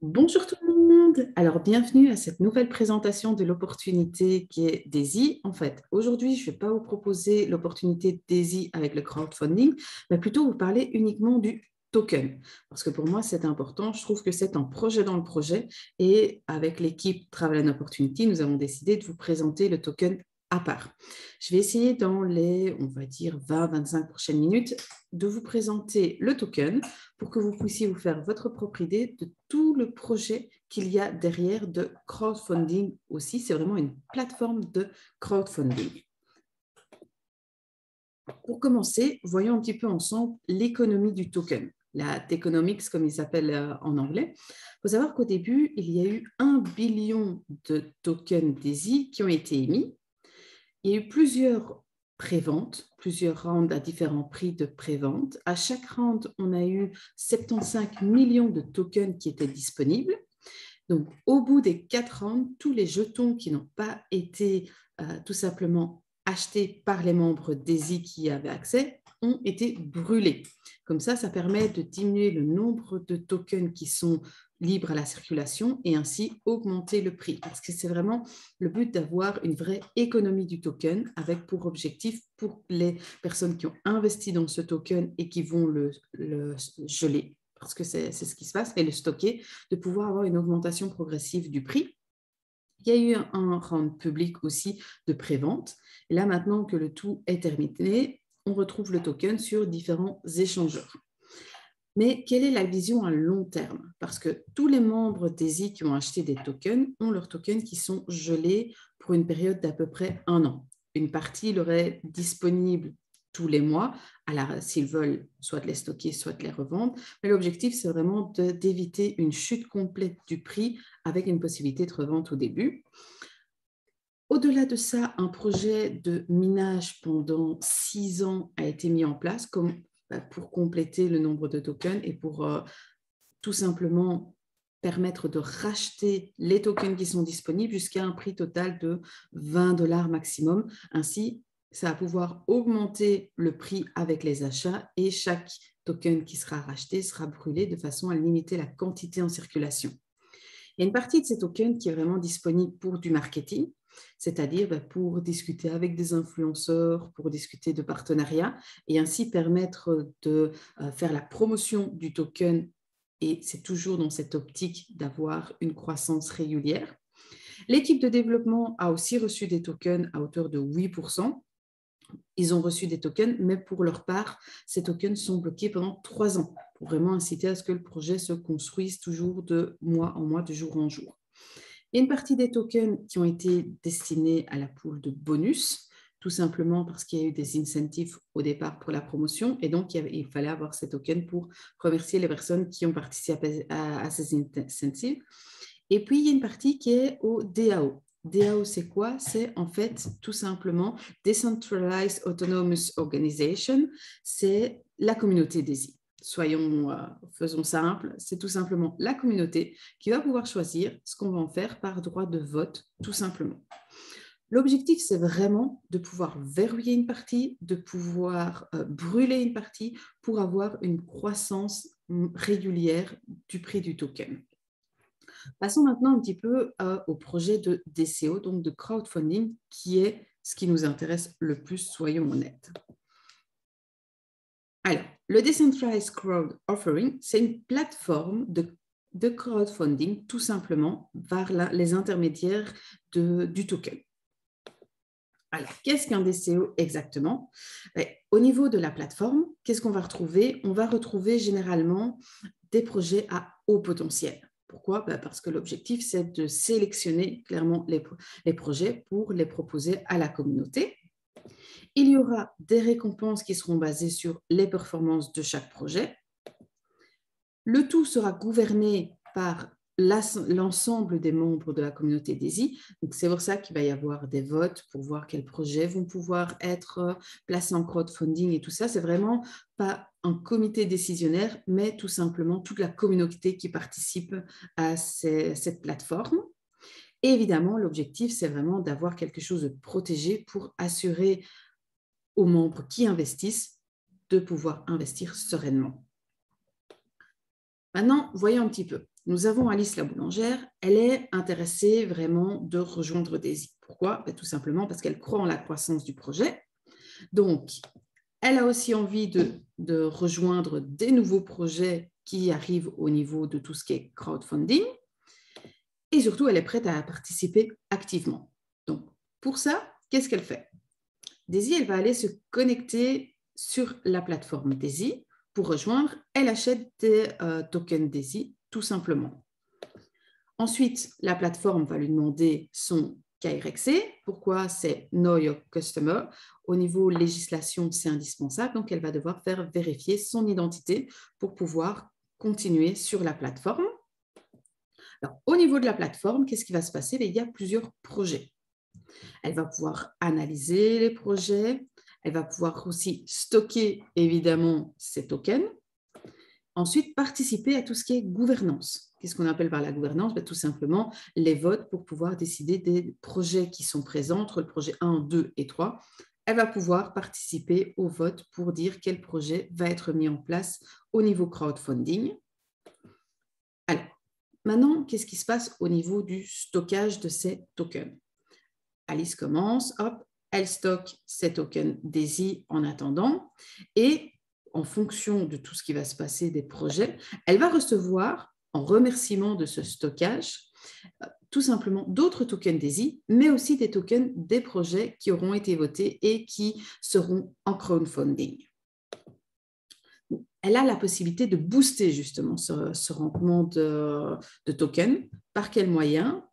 Bonjour tout le monde. Alors, bienvenue à cette nouvelle présentation de l'opportunité qui est DAISY. En fait, aujourd'hui, je ne vais pas vous proposer l'opportunité DAISY avec le crowdfunding, mais plutôt vous parler uniquement du token. Parce que pour moi, c'est important. Je trouve que c'est un projet dans le projet. Et avec l'équipe Travel and Opportunity, nous avons décidé de vous présenter le token à part. Je vais essayer dans les, on va dire, 20-25 prochaines minutes de vous présenter le token pour que vous puissiez vous faire votre propre idée de tout le projet qu'il y a derrière de crowdfunding aussi. C'est vraiment une plateforme de crowdfunding. Pour commencer, voyons un petit peu ensemble l'économie du token, la tokenomics comme il s'appelle en anglais. Il faut savoir qu'au début, il y a eu 1 billion de tokens DAISY qui ont été émis. Il y a eu plusieurs préventes, plusieurs rounds à différents prix de prévente. À chaque round, on a eu 75 millions de tokens qui étaient disponibles. Donc, au bout des 4 rounds, tous les jetons qui n'ont pas été tout simplement achetés par les membres DAISY qui y avaient accès ont été brûlés. Comme ça permet de diminuer le nombre de tokens qui sont libres à la circulation et ainsi augmenter le prix. Parce que c'est vraiment le but d'avoir une vraie économie du token avec pour objectif, pour les personnes qui ont investi dans ce token et qui vont le geler, parce que c'est ce qui se passe, et le stocker, de pouvoir avoir une augmentation progressive du prix. Il y a eu un round public aussi de prévente. Et là, maintenant que le tout est terminé, on retrouve le token sur différents échangeurs. Mais quelle est la vision à long terme? Parce que tous les membres DAISY qui ont acheté des tokens ont leurs tokens qui sont gelés pour une période d'à peu près 1 an. Une partie leur est disponible tous les mois, s'ils veulent soit les stocker, soit les revendre. Mais l'objectif, c'est vraiment d'éviter une chute complète du prix avec une possibilité de revente au début. Au-delà de ça, un projet de minage pendant 6 ans a été mis en place pour compléter le nombre de tokens et pour tout simplement permettre de racheter les tokens qui sont disponibles jusqu'à un prix total de 20 $ maximum. Ainsi, ça va pouvoir augmenter le prix avec les achats et chaque token qui sera racheté sera brûlé de façon à limiter la quantité en circulation. Il y a une partie de ces tokens qui est vraiment disponible pour du marketing, c'est-à-dire pour discuter avec des influenceurs, pour discuter de partenariats et ainsi permettre de faire la promotion du token, et c'est toujours dans cette optique d'avoir une croissance régulière. L'équipe de développement a aussi reçu des tokens à hauteur de 8%. Ils ont reçu des tokens, mais pour leur part, ces tokens sont bloqués pendant 3 ans pour vraiment inciter à ce que le projet se construise toujours de mois en mois, de jour en jour. Il y a une partie des tokens qui ont été destinés à la pool de bonus, tout simplement parce qu'il y a eu des incentives au départ pour la promotion et donc il fallait avoir ces tokens pour remercier les personnes qui ont participé à ces incentives. Et puis, il y a une partie qui est au DAO. DAO, c'est quoi? C'est en fait tout simplement Decentralized Autonomous Organization. C'est la communauté DAISY. Faisons simple, c'est tout simplement la communauté qui va pouvoir choisir ce qu'on va en faire par droit de vote, tout simplement. L'objectif, c'est vraiment de pouvoir verrouiller une partie, de pouvoir brûler une partie pour avoir une croissance régulière du prix du token. Passons maintenant un petit peu au projet de DCO, donc de crowdfunding, qui est ce qui nous intéresse le plus, soyons honnêtes. Alors, le Decentralized Crowd Offering, c'est une plateforme de crowdfunding, tout simplement, vers les intermédiaires du token. Alors, qu'est-ce qu'un DCO exactement? Au niveau de la plateforme, qu'est-ce qu'on va retrouver? On va retrouver généralement des projets à haut potentiel. Pourquoi? Parce que l'objectif, c'est de sélectionner clairement les projets pour les proposer à la communauté. Il y aura des récompenses qui seront basées sur les performances de chaque projet. Le tout sera gouverné par l'ensemble des membres de la communauté DAISY. Donc, c'est pour ça qu'il va y avoir des votes pour voir quels projets vont pouvoir être placés en crowdfunding et tout ça. C'est vraiment pas un comité décisionnaire, mais tout simplement toute la communauté qui participe à cette plateforme. Et évidemment, l'objectif, c'est vraiment d'avoir quelque chose de protégé pour assurer aux membres qui investissent de pouvoir investir sereinement. Maintenant, voyons un petit peu. Nous avons Alice la boulangère. Elle est intéressée vraiment de rejoindre Daisy. Pourquoi? Tout simplement parce qu'elle croit en la croissance du projet. Donc, elle a aussi envie de rejoindre des nouveaux projets qui arrivent au niveau de tout ce qui est crowdfunding. Et surtout, elle est prête à participer activement. Donc, pour ça, qu'est-ce qu'elle fait? Daisy, elle va aller se connecter sur la plateforme Daisy pour rejoindre. Elle achète des tokens Daisy, tout simplement. Ensuite, la plateforme va lui demander son KYC. Pourquoi? C'est Know Your Customer. Au niveau législation, c'est indispensable. Donc, elle va devoir faire vérifier son identité pour pouvoir continuer sur la plateforme. Alors, au niveau de la plateforme, qu'est-ce qui va se passer? Il y a plusieurs projets. Elle va pouvoir analyser les projets. Elle va pouvoir aussi stocker, évidemment, ses tokens. Ensuite, participer à tout ce qui est gouvernance. Qu'est-ce qu'on appelle par la gouvernance? Tout simplement les votes pour pouvoir décider des projets qui sont présents entre le projet 1, 2 et 3. Elle va pouvoir participer au vote pour dire quel projet va être mis en place au niveau crowdfunding. Alors, maintenant, qu'est-ce qui se passe au niveau du stockage de ces tokens? Alice commence, hop, elle stocke ses tokens Daisy en attendant et en fonction de tout ce qui va se passer des projets, elle va recevoir, en remerciement de ce stockage, tout simplement d'autres tokens Daisy, mais aussi des tokens des projets qui auront été votés et qui seront en crowdfunding. Elle a la possibilité de booster justement ce rendement de tokens. Par quel moyen?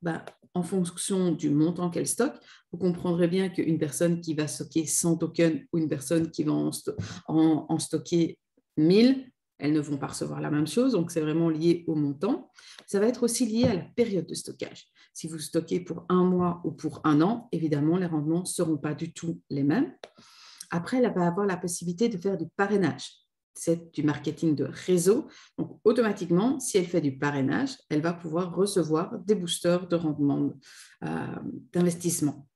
En fonction du montant qu'elle stocke, vous comprendrez bien qu'une personne qui va stocker 100 tokens ou une personne qui va en stocker 1000, elles ne vont pas recevoir la même chose, donc c'est vraiment lié au montant. Ça va être aussi lié à la période de stockage. Si vous stockez pour 1 mois ou pour 1 an, évidemment, les rendements ne seront pas du tout les mêmes. Après, elle va avoir la possibilité de faire du parrainage. C'est du marketing de réseau. Donc, automatiquement, si elle fait du parrainage, elle va pouvoir recevoir des boosters de rendement d'investissement.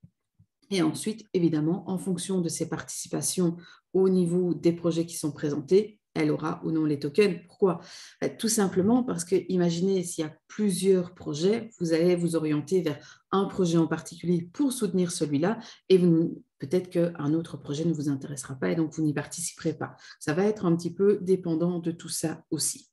Et ensuite, évidemment, en fonction de ses participations au niveau des projets qui sont présentés, elle aura ou non les tokens. Pourquoi? Tout simplement parce que, imaginez, s'il y a plusieurs projets, vous allez vous orienter vers un projet en particulier pour soutenir celui-là et peut-être qu'un autre projet ne vous intéressera pas et donc vous n'y participerez pas. Ça va être un petit peu dépendant de tout ça aussi.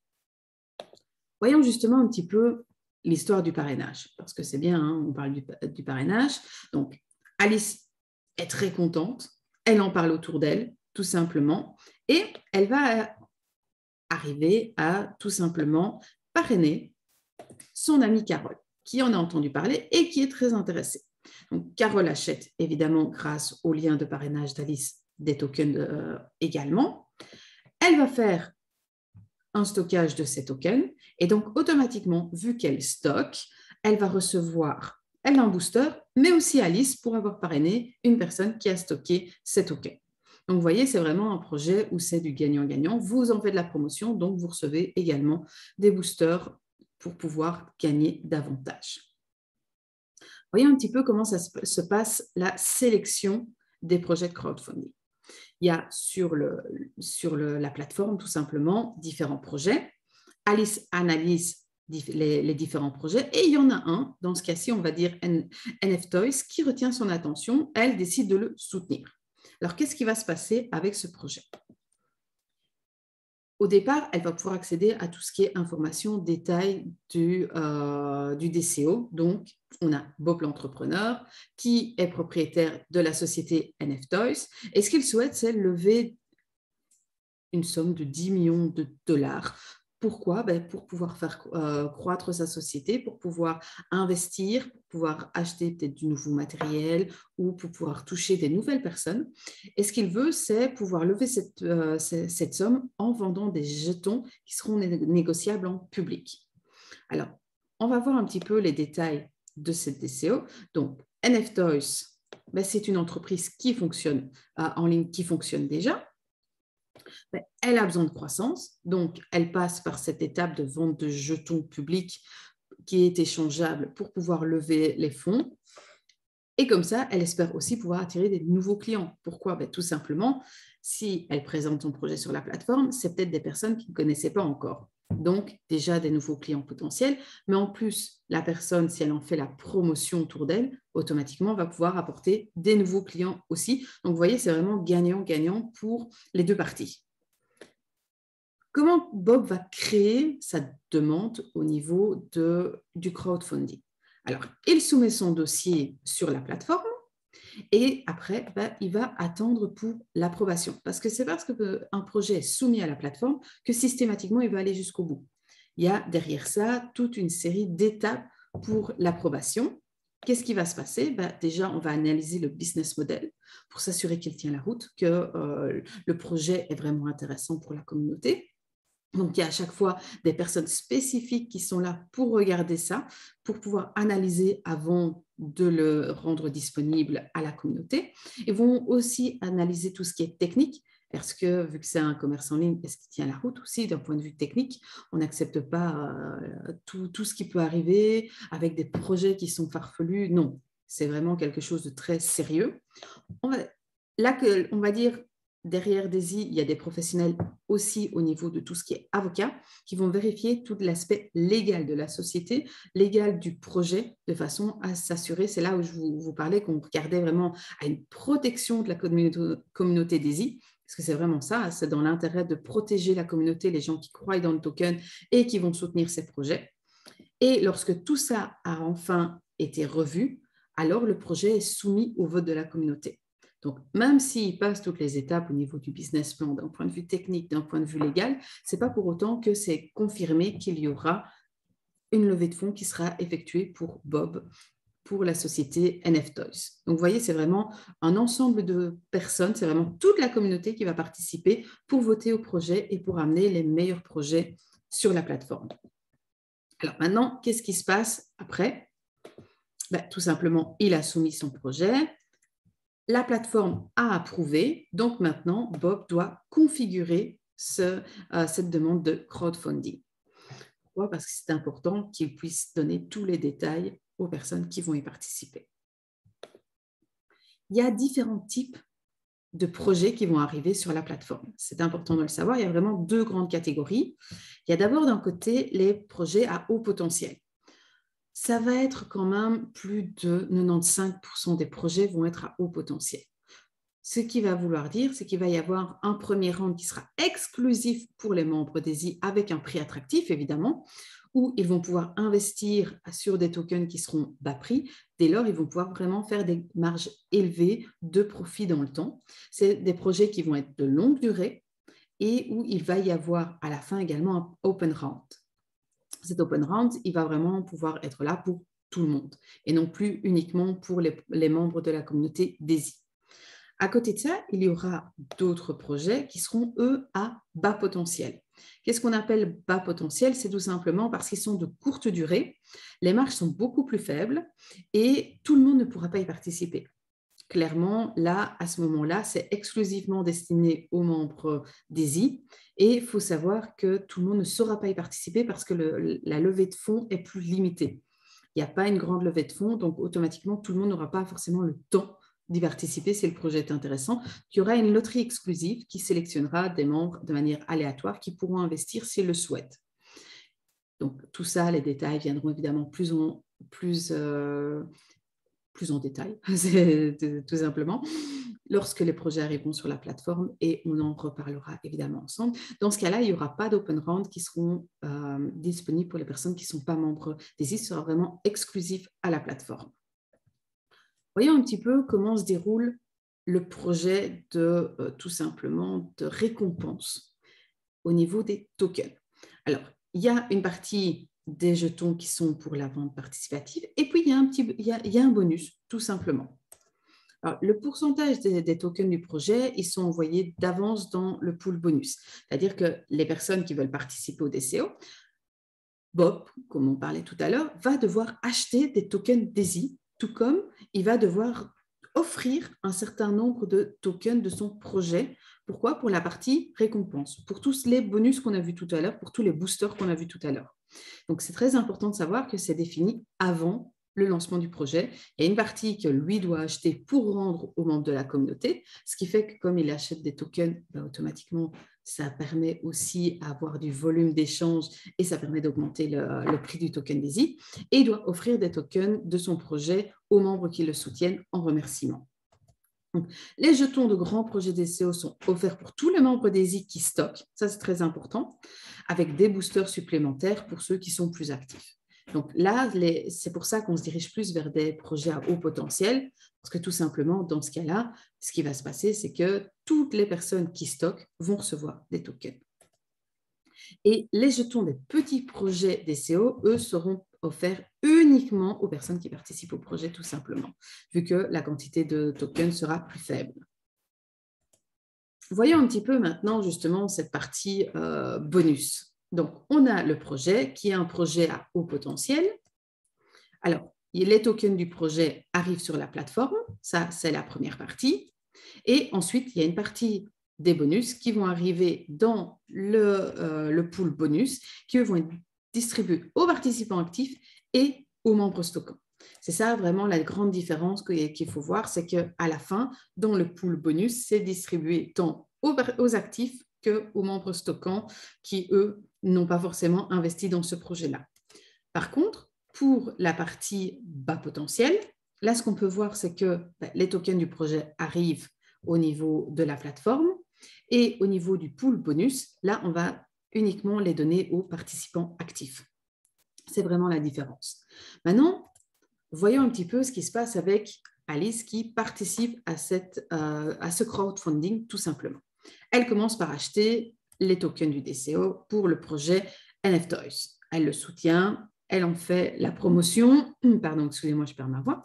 Voyons justement un petit peu l'histoire du parrainage, parce que c'est bien, hein, on parle du parrainage. Donc, Alice est très contente, elle en parle autour d'elle, tout simplement, et elle va arriver à tout simplement parrainer son amie Carole, qui en a entendu parler et qui est très intéressée. Donc, Carole achète évidemment grâce au lien de parrainage d'Alice des tokens également. Elle va faire un stockage de ces tokens et donc automatiquement, vu qu'elle stocke, elle va recevoir elle a un booster, mais aussi Alice pour avoir parrainé une personne qui a stocké ces tokens. Donc, vous voyez, c'est vraiment un projet où c'est du gagnant-gagnant. Vous en faites de la promotion, donc vous recevez également des boosters pour pouvoir gagner davantage. Voyons un petit peu comment ça se passe la sélection des projets de crowdfunding. Il y a sur la plateforme, tout simplement, différents projets. Alice analyse les différents projets et il y en a un, dans ce cas-ci, on va dire NF Toys, qui retient son attention. Elle décide de le soutenir. Alors, qu'est-ce qui va se passer avec ce projet? Au départ, elle va pouvoir accéder à tout ce qui est information, détails du DCO. Donc, on a Bob l'entrepreneur qui est propriétaire de la société NF Toys. Et ce qu'il souhaite, c'est lever une somme de 10 millions de dollars. Pourquoi? Pour pouvoir faire croître sa société, pour pouvoir investir, pour pouvoir acheter peut-être du nouveau matériel ou pour pouvoir toucher des nouvelles personnes. Et ce qu'il veut, c'est pouvoir lever cette somme en vendant des jetons qui seront négociables en public. Alors, on va voir un petit peu les détails de cette DCO. Donc, NF Toys, c'est une entreprise qui fonctionne en ligne, qui fonctionne déjà. Elle a besoin de croissance, donc elle passe par cette étape de vente de jetons publics qui est échangeable pour pouvoir lever les fonds. Et comme ça, elle espère aussi pouvoir attirer des nouveaux clients. Pourquoi? Tout simplement, si elle présente son projet sur la plateforme, c'est peut-être des personnes qui ne connaissaient pas encore. Donc, déjà des nouveaux clients potentiels, mais en plus, la personne, si elle en fait la promotion autour d'elle, automatiquement va pouvoir apporter des nouveaux clients aussi. Donc, vous voyez, c'est vraiment gagnant-gagnant pour les deux parties. Comment Bob va créer sa demande au niveau du crowdfunding? Alors, il soumet son dossier sur la plateforme et après, il va attendre pour l'approbation. Parce que c'est parce qu'un projet est soumis à la plateforme que systématiquement, il va aller jusqu'au bout. Il y a derrière ça toute une série d'étapes pour l'approbation. Qu'est-ce qui va se passer? Déjà, on va analyser le business model pour s'assurer qu'il tient la route, que le projet est vraiment intéressant pour la communauté. Donc, il y a à chaque fois des personnes spécifiques qui sont là pour regarder ça, pour pouvoir analyser avant de le rendre disponible à la communauté. Ils vont aussi analyser tout ce qui est technique, parce que vu que c'est un commerce en ligne, est-ce qu'il tient la route aussi d'un point de vue technique? On n'accepte pas tout ce qui peut arriver avec des projets qui sont farfelus. Non, c'est vraiment quelque chose de très sérieux. On va dire, derrière Daisy, il y a des professionnels aussi au niveau de tout ce qui est avocat qui vont vérifier tout l'aspect légal de la société, légal du projet, de façon à s'assurer, c'est là où je vous parlais, qu'on regardait vraiment à une protection de la communauté Daisy, parce que c'est vraiment ça, c'est dans l'intérêt de protéger la communauté, les gens qui croient dans le token et qui vont soutenir ces projets. Et lorsque tout ça a enfin été revu, alors le projet est soumis au vote de la communauté. Donc, même s'il passe toutes les étapes au niveau du business plan, d'un point de vue technique, d'un point de vue légal, ce n'est pas pour autant que c'est confirmé qu'il y aura une levée de fonds qui sera effectuée pour Bob, pour la société NF Toys. Donc, vous voyez, c'est vraiment un ensemble de personnes, c'est vraiment toute la communauté qui va participer pour voter au projet et pour amener les meilleurs projets sur la plateforme. Alors maintenant, qu'est-ce qui se passe après? Tout simplement, il a soumis son projet. La plateforme a approuvé, donc maintenant, Bob doit configurer cette demande de crowdfunding. Pourquoi? Parce que c'est important qu'il puisse donner tous les détails aux personnes qui vont y participer. Il y a différents types de projets qui vont arriver sur la plateforme. C'est important de le savoir, il y a vraiment deux grandes catégories. Il y a d'abord d'un côté les projets à haut potentiel. Ça va être quand même plus de 95% des projets vont être à haut potentiel. Ce qui va vouloir dire, c'est qu'il va y avoir un premier round qui sera exclusif pour les membres Daisy avec un prix attractif, évidemment, où ils vont pouvoir investir sur des tokens qui seront bas prix. Dès lors, ils vont pouvoir vraiment faire des marges élevées de profit dans le temps. C'est des projets qui vont être de longue durée et où il va y avoir à la fin également un open round. Cet open round, il va vraiment pouvoir être là pour tout le monde et non plus uniquement pour les membres de la communauté Daisy. À côté de ça, il y aura d'autres projets qui seront, eux, à bas potentiel. Qu'est-ce qu'on appelle bas potentiel? C'est tout simplement parce qu'ils sont de courte durée, les marges sont beaucoup plus faibles et tout le monde ne pourra pas y participer. Clairement, là, à ce moment-là, c'est exclusivement destiné aux membres Daisy et il faut savoir que tout le monde ne saura pas y participer parce que la levée de fonds est plus limitée. Il n'y a pas une grande levée de fonds, donc automatiquement, tout le monde n'aura pas forcément le temps d'y participer si le projet est intéressant. Il y aura une loterie exclusive qui sélectionnera des membres de manière aléatoire qui pourront investir s'ils le souhaitent. Donc, tout ça, les détails viendront évidemment plus en détail, tout simplement, lorsque les projets arriveront sur la plateforme et on en reparlera évidemment ensemble. Dans ce cas-là, il n'y aura pas d'open round qui seront disponibles pour les personnes qui ne sont pas membres Daisy, ce sera vraiment exclusif à la plateforme. Voyons un petit peu comment se déroule le projet de tout simplement de récompense au niveau des tokens. Alors, il y a une partie des jetons qui sont pour la vente participative et puis il y a un bonus, tout simplement. Alors, le pourcentage des tokens du projet, ils sont envoyés d'avance dans le pool bonus. C'est-à-dire que les personnes qui veulent participer au DCO, Bob, comme on parlait tout à l'heure, va devoir acheter des tokens Daisy, tout comme il va devoir offrir un certain nombre de tokens de son projet. Pourquoi? Pour la partie récompense, pour tous les bonus qu'on a vus tout à l'heure, pour tous les boosters qu'on a vus tout à l'heure. Donc, c'est très important de savoir que c'est défini avant le lancement du projet. Il y a une partie que lui doit acheter pour rendre aux membres de la communauté, ce qui fait que comme il achète des tokens, automatiquement, ça permet aussi d'avoir du volume d'échange et ça permet d'augmenter le prix du token DAISY. Et il doit offrir des tokens de son projet aux membres qui le soutiennent en remerciement. Donc, les jetons de grands projets DCO sont offerts pour tous les membres DAISY qui stockent, ça c'est très important, avec des boosters supplémentaires pour ceux qui sont plus actifs. Donc là, c'est pour ça qu'on se dirige plus vers des projets à haut potentiel, parce que tout simplement, dans ce cas-là, ce qui va se passer, c'est que toutes les personnes qui stockent vont recevoir des tokens. Et les jetons des petits projets DCO, eux, seront offerts uniquement aux personnes qui participent au projet, tout simplement, vu que la quantité de tokens sera plus faible. Voyons un petit peu maintenant, justement, cette partie bonus. Donc, on a le projet qui est un projet à haut potentiel. Alors, les tokens du projet arrivent sur la plateforme, ça, c'est la première partie. Et ensuite, il y a une partie des bonus qui vont arriver dans le pool bonus, qui vont être distribués aux participants actifs et aux membres stockants. C'est ça vraiment la grande différence qu'il faut voir, c'est qu'à la fin, dans le pool bonus, c'est distribué tant aux actifs qu'aux membres stockants qui, eux, n'ont pas forcément investi dans ce projet-là. Par contre, pour la partie bas potentiel, là, ce qu'on peut voir, c'est que les tokens du projet arrivent au niveau de la plateforme et au niveau du pool bonus, là, on va uniquement les donner aux participants actifs. C'est vraiment la différence. Maintenant, voyons un petit peu ce qui se passe avec Alice qui participe à ce crowdfunding tout simplement. Elle commence par acheter les tokens du DCO pour le projet NFToys. Elle le soutient, elle en fait la promotion. Pardon, excusez-moi, je perds ma voix.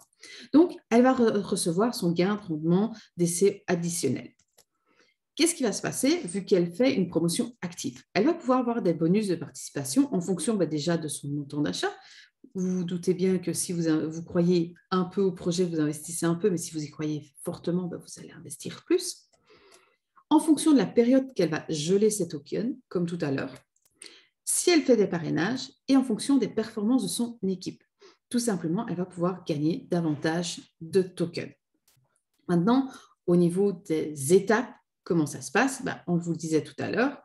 Donc, elle va recevoir son gain de rendement DCO additionnel. Qu'est-ce qui va se passer vu qu'elle fait une promotion active? Elle va pouvoir avoir des bonus de participation en fonction déjà de son montant d'achat. Vous vous doutez bien que si vous croyez un peu au projet, vous investissez un peu, mais si vous y croyez fortement, vous allez investir plus. En fonction de la période qu'elle va geler ses tokens, comme tout à l'heure, si elle fait des parrainages et en fonction des performances de son équipe. Tout simplement, elle va pouvoir gagner davantage de tokens. Maintenant, au niveau des étapes, comment ça se passe? On vous le disait tout à l'heure,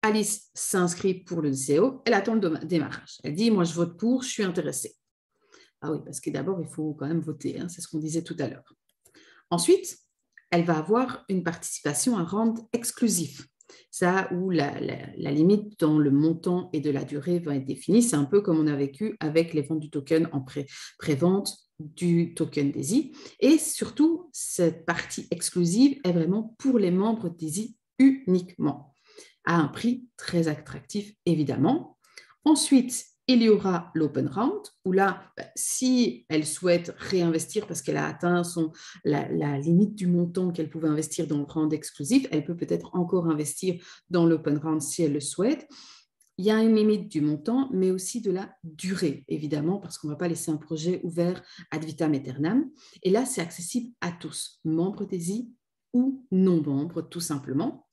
Alice s'inscrit pour le DCO, elle attend le démarrage. Elle dit, moi je vote pour, je suis intéressée. Ah oui, parce que d'abord, il faut quand même voter, c'est ce qu'on disait tout à l'heure. Ensuite, elle va avoir une participation à rendre exclusif. Ça, où la limite dans le montant et de la durée va être définie, c'est un peu comme on a vécu avec les ventes du token en pré-vente du token DAISY. Et surtout, cette partie exclusive est vraiment pour les membres DAISY uniquement, à un prix très attractif, évidemment. Ensuite, il y aura l'open round, où là, si elle souhaite réinvestir parce qu'elle a atteint la limite du montant qu'elle pouvait investir dans le round exclusif, elle peut peut-être encore investir dans l'open round si elle le souhaite. Il y a une limite du montant, mais aussi de la durée, évidemment, parce qu'on ne va pas laisser un projet ouvert ad vitam aeternam. Et là, c'est accessible à tous, membres DAISY ou non membres, tout simplement.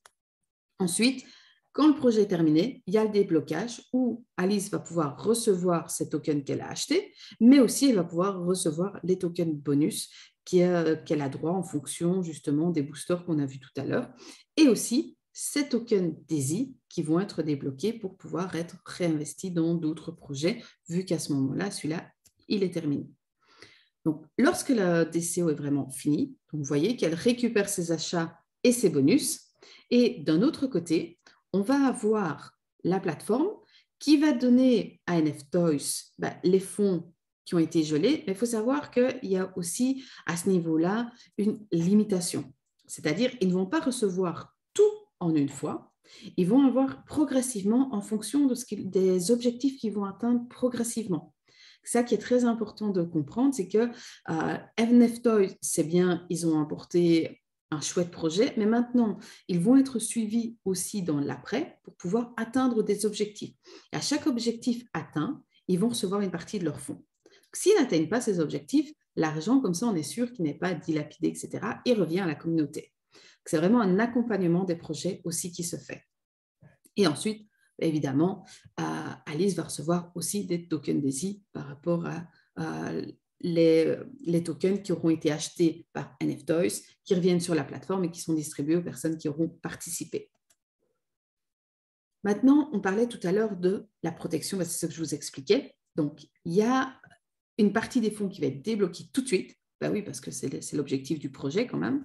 Ensuite, quand le projet est terminé, il y a le déblocage où Alice va pouvoir recevoir ces tokens qu'elle a achetés, mais aussi elle va pouvoir recevoir les tokens bonus qu'elle a droit en fonction justement des boosters qu'on a vus tout à l'heure, et aussi ces tokens DAISY qui vont être débloqués pour pouvoir être réinvestis dans d'autres projets, vu qu'à ce moment-là, celui-là, il est terminé. Donc, lorsque la DCO est vraiment finie, vous voyez qu'elle récupère ses achats et ses bonus, et d'un autre côté, on va avoir la plateforme qui va donner à NFToys les fonds qui ont été gelés, mais il faut savoir qu'il y a aussi à ce niveau-là une limitation. C'est-à-dire qu'ils ne vont pas recevoir tout en une fois, ils vont avoir progressivement en fonction des objectifs qu'ils vont atteindre progressivement. Ça qui est très important de comprendre, c'est que NFToys, c'est bien, ils ont apporté un chouette projet, mais maintenant, ils vont être suivis aussi dans l'après pour pouvoir atteindre des objectifs. Et à chaque objectif atteint, ils vont recevoir une partie de leurs fonds. S'ils n'atteignent pas ces objectifs, l'argent, comme ça, on est sûr qu'il n'est pas dilapidé, etc., il revient à la communauté. C'est vraiment un accompagnement des projets aussi qui se fait. Et ensuite, évidemment, Alice va recevoir aussi des tokens DAISY par rapport les tokens qui auront été achetés par NFToys, qui reviennent sur la plateforme et qui sont distribués aux personnes qui auront participé. Maintenant, on parlait tout à l'heure de la protection, c'est ce que je vous expliquais. Donc, il y a une partie des fonds qui va être débloquée tout de suite. Ben oui, parce que c'est l'objectif du projet quand même.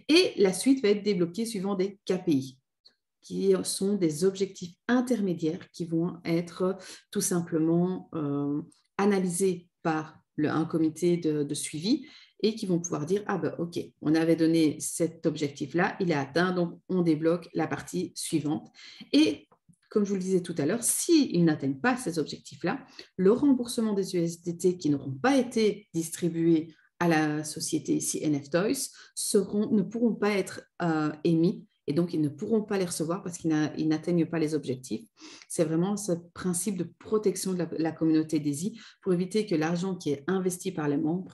Et la suite va être débloquée suivant des KPI, qui sont des objectifs intermédiaires qui vont être tout simplement analysés par un comité de suivi et qui vont pouvoir dire, ah ben ok, on avait donné cet objectif-là, il est atteint, donc on débloque la partie suivante. Et comme je vous le disais tout à l'heure, s'ils n'atteignent pas ces objectifs-là, le remboursement des USDT qui n'auront pas été distribués à la société ici NFToys ne pourront pas être émis et donc ils ne pourront pas les recevoir parce qu'ils n'atteignent pas les objectifs. C'est vraiment ce principe de protection de la communauté DAISY pour éviter que l'argent qui est investi par les membres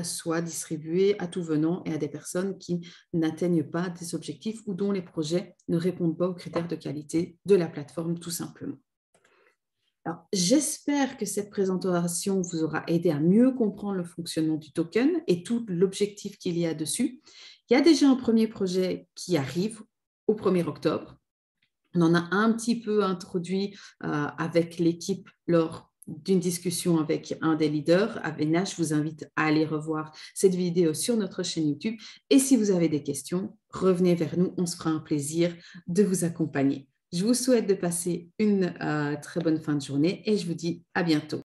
soit distribué à tout venant et à des personnes qui n'atteignent pas des objectifs ou dont les projets ne répondent pas aux critères de qualité de la plateforme tout simplement. Alors, j'espère que cette présentation vous aura aidé à mieux comprendre le fonctionnement du token et tout l'objectif qu'il y a dessus. Il y a déjà un premier projet qui arrive au 1er octobre. On en a un petit peu introduit avec l'équipe lors d'une discussion avec un des leaders, Avena. Je vous invite à aller revoir cette vidéo sur notre chaîne YouTube. Et si vous avez des questions, revenez vers nous. On se fera un plaisir de vous accompagner. Je vous souhaite de passer une très bonne fin de journée et je vous dis à bientôt.